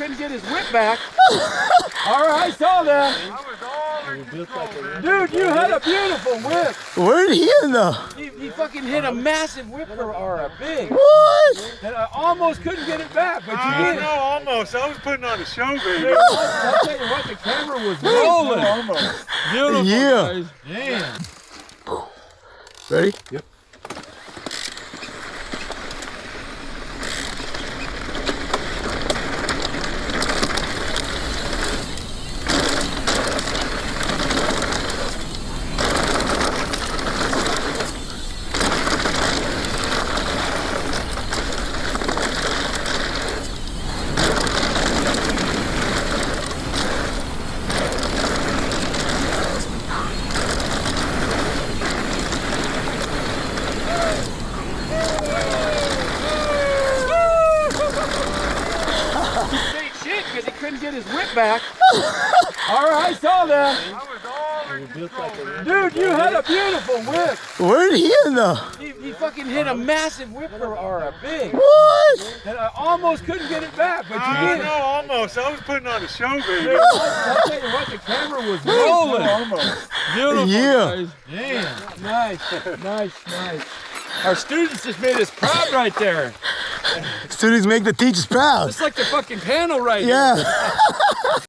couldn't get his whip back. All right, I saw that. Dude, you had a beautiful whip. Where did he end up? He fucking hit a massive whip or a big. What? And I almost couldn't get it back, but you did. No, almost. I was putting on a show, baby. Dude, I'll tell you what, the camera was rolling. Almost. Beautiful, Yeah. guys. Damn. Ready? Yep. Because he couldn't get his whip back. All right, I saw that. Dude, you had a beautiful whip. Where did he end up? He fucking hit a massive whip or a big. What? And I almost couldn't get it back, but you did. No, almost. I was putting on a show, baby. Dude, I'll tell you what, the camera was rolling. Almost. Beautiful, Yeah. guys. Damn. Nice. Our students just made us proud right there. Students make the teachers proud. It's like the fucking panel right here. Yeah.